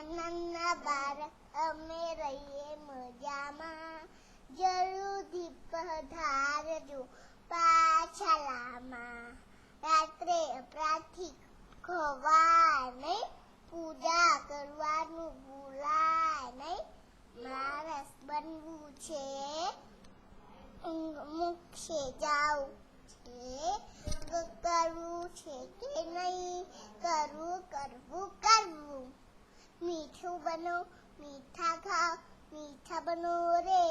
નાના બાળક અમે રહીએ મજામાં, જલ્દી પધારજો પાછલામાં. રાત્રે અપરાધી ખવાય નહીં, પૂજા કરવાનું ભૂલાય નહીં. માણસ બનવું છે, મુક્ષે જાવું છે, કરવું છે કે નહીં કરવું. મીઠું બનો મીઠા ખાઓ, મીઠા બનો રે.